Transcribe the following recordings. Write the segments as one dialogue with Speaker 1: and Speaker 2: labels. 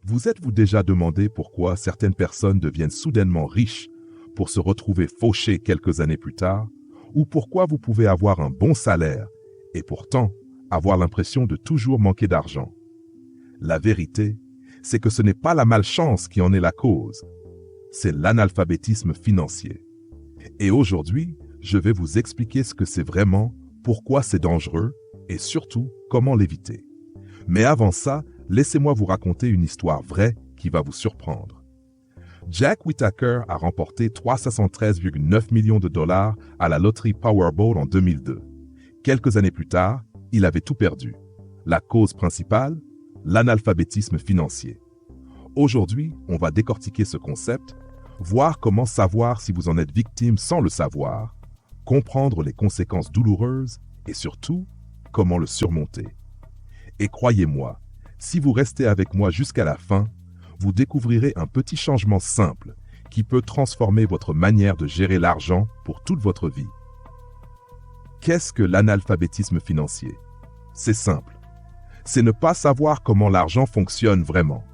Speaker 1: Vous êtes-vous déjà demandé pourquoi certaines personnes deviennent soudainement riches pour se retrouver fauchées quelques années plus tard, ou pourquoi vous pouvez avoir un bon salaire et pourtant avoir l'impression de toujours manquer d'argent? La vérité, c'est que ce n'est pas la malchance qui en est la cause, c'est l'analphabétisme financier. Et aujourd'hui, je vais vous expliquer ce que c'est vraiment, pourquoi c'est dangereux et surtout comment l'éviter. Mais avant ça, laissez-moi vous raconter une histoire vraie qui va vous surprendre. Jack Whittaker a remporté 373,9 millions de dollars à la loterie Powerball en 2002. Quelques années plus tard, il avait tout perdu. La cause principale, l'analphabétisme financier. Aujourd'hui, on va décortiquer ce concept, voir comment savoir si vous en êtes victime sans le savoir, comprendre les conséquences douloureuses et surtout, comment le surmonter. Et croyez-moi, si vous restez avec moi jusqu'à la fin, vous découvrirez un petit changement simple qui peut transformer votre manière de gérer l'argent pour toute votre vie. Qu'est-ce que l'analphabétisme financier? C'est simple. C'est ne pas savoir comment l'argent fonctionne vraiment.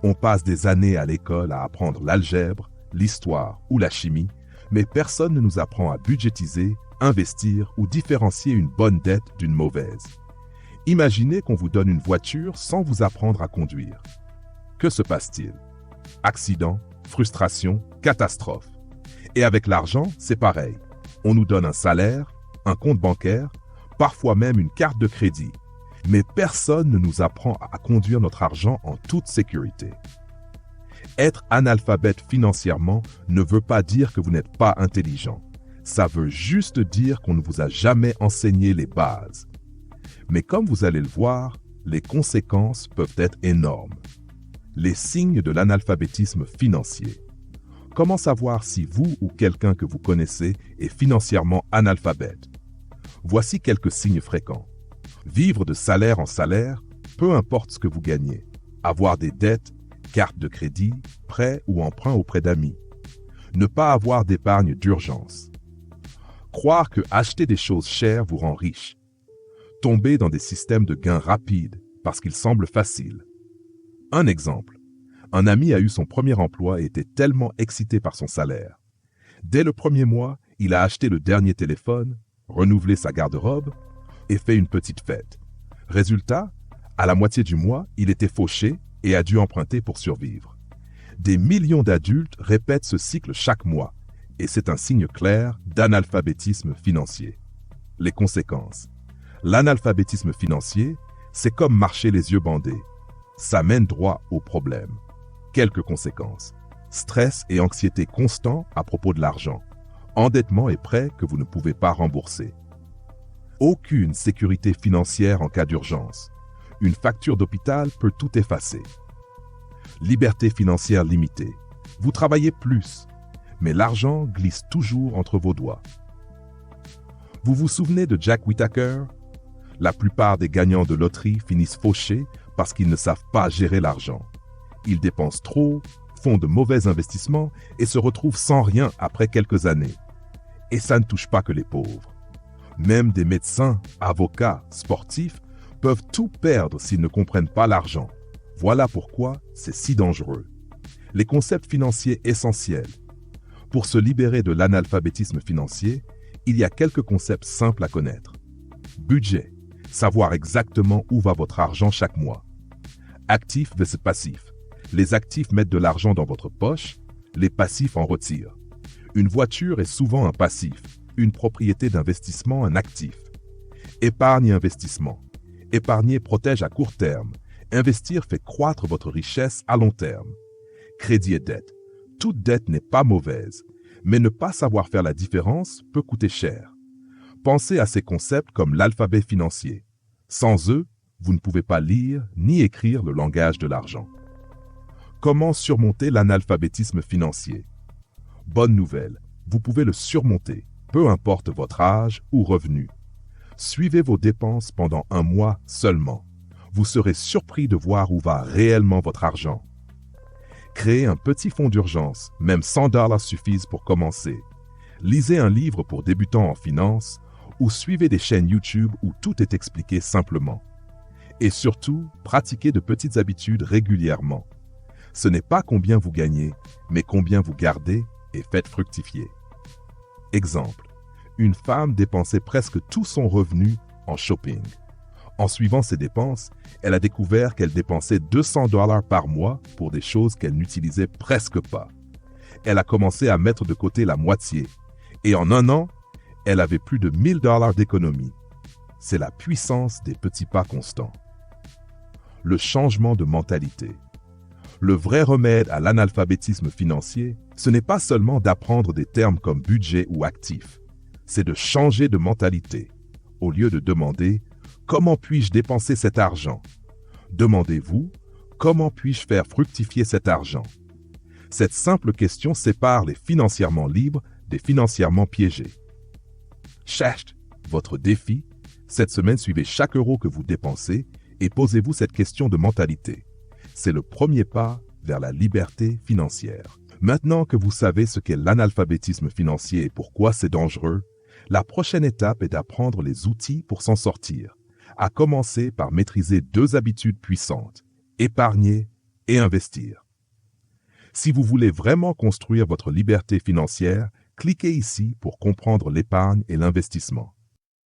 Speaker 1: On passe des années à l'école à apprendre l'algèbre, l'histoire ou la chimie, mais personne ne nous apprend à budgétiser, investir ou différencier une bonne dette d'une mauvaise. Imaginez qu'on vous donne une voiture sans vous apprendre à conduire. Que se passe-t-il? Accident, frustration, catastrophe. Et avec l'argent, c'est pareil. On nous donne un salaire, un compte bancaire, parfois même une carte de crédit. Mais personne ne nous apprend à conduire notre argent en toute sécurité. Être analphabète financièrement ne veut pas dire que vous n'êtes pas intelligent. Ça veut juste dire qu'on ne vous a jamais enseigné les bases. Mais comme vous allez le voir, les conséquences peuvent être énormes. Les signes de l'analphabétisme financier. Comment savoir si vous ou quelqu'un que vous connaissez est financièrement analphabète? Voici quelques signes fréquents. Vivre de salaire en salaire, peu importe ce que vous gagnez. Avoir des dettes, carte de crédit, prêts ou emprunts auprès d'amis. Ne pas avoir d'épargne d'urgence. Croire que acheter des choses chères vous rend riche. Tomber dans des systèmes de gains rapides parce qu'ils semblent faciles. Un exemple. Un ami a eu son premier emploi et était tellement excité par son salaire. Dès le premier mois, il a acheté le dernier téléphone, renouvelé sa garde-robe et fait une petite fête. Résultat, à la moitié du mois, il était fauché et a dû emprunter pour survivre. Des millions d'adultes répètent ce cycle chaque mois et c'est un signe clair d'analphabétisme financier. Les conséquences. L'analphabétisme financier, c'est comme marcher les yeux bandés. Ça mène droit au problème. Quelques conséquences. Stress et anxiété constants à propos de l'argent. Endettement et prêts que vous ne pouvez pas rembourser. Aucune sécurité financière en cas d'urgence. Une facture d'hôpital peut tout effacer. Liberté financière limitée. Vous travaillez plus, mais l'argent glisse toujours entre vos doigts. Vous vous souvenez de Jack Whittaker? La plupart des gagnants de loterie finissent fauchés parce qu'ils ne savent pas gérer l'argent. Ils dépensent trop, font de mauvais investissements et se retrouvent sans rien après quelques années. Et ça ne touche pas que les pauvres. Même des médecins, avocats, sportifs peuvent tout perdre s'ils ne comprennent pas l'argent. Voilà pourquoi c'est si dangereux. Les concepts financiers essentiels. Pour se libérer de l'analphabétisme financier, il y a quelques concepts simples à connaître. Budget. Savoir exactement où va votre argent chaque mois. Actif versus passif. Les actifs mettent de l'argent dans votre poche, les passifs en retirent. Une voiture est souvent un passif, une propriété d'investissement un actif. Épargne et investissement. Épargner protège à court terme. Investir fait croître votre richesse à long terme. Crédit et dette. Toute dette n'est pas mauvaise, mais ne pas savoir faire la différence peut coûter cher. Pensez à ces concepts comme l'alphabet financier. Sans eux, vous ne pouvez pas lire ni écrire le langage de l'argent. Comment surmonter l'analphabétisme financier? Bonne nouvelle, vous pouvez le surmonter, peu importe votre âge ou revenu. Suivez vos dépenses pendant un mois seulement. Vous serez surpris de voir où va réellement votre argent. Créez un petit fonds d'urgence, même $100 suffisent pour commencer. Lisez un livre pour débutants en finance ou suivez des chaînes YouTube où tout est expliqué simplement. Et surtout, pratiquez de petites habitudes régulièrement. Ce n'est pas combien vous gagnez, mais combien vous gardez et faites fructifier. Exemple, une femme dépensait presque tout son revenu en shopping. En suivant ses dépenses, elle a découvert qu'elle dépensait 200 $ par mois pour des choses qu'elle n'utilisait presque pas. Elle a commencé à mettre de côté la moitié. Et en un an, elle avait plus de 1000 $ d'économie. C'est la puissance des petits pas constants. Le changement de mentalité. Le vrai remède à l'analphabétisme financier, ce n'est pas seulement d'apprendre des termes comme budget ou actif. C'est de changer de mentalité. Au lieu de demander « Comment puis-je dépenser cet argent ?» Demandez-vous « Comment puis-je faire fructifier cet argent ?» Cette simple question sépare les financièrement libres des financièrement piégés. Cherchez votre défi. Cette semaine, suivez chaque euro que vous dépensez et posez-vous cette question de mentalité. C'est le premier pas vers la liberté financière. Maintenant que vous savez ce qu'est l'analphabétisme financier et pourquoi c'est dangereux, la prochaine étape est d'apprendre les outils pour s'en sortir, à commencer par maîtriser 2 habitudes puissantes, épargner et investir. Si vous voulez vraiment construire votre liberté financière, cliquez ici pour comprendre l'épargne et l'investissement.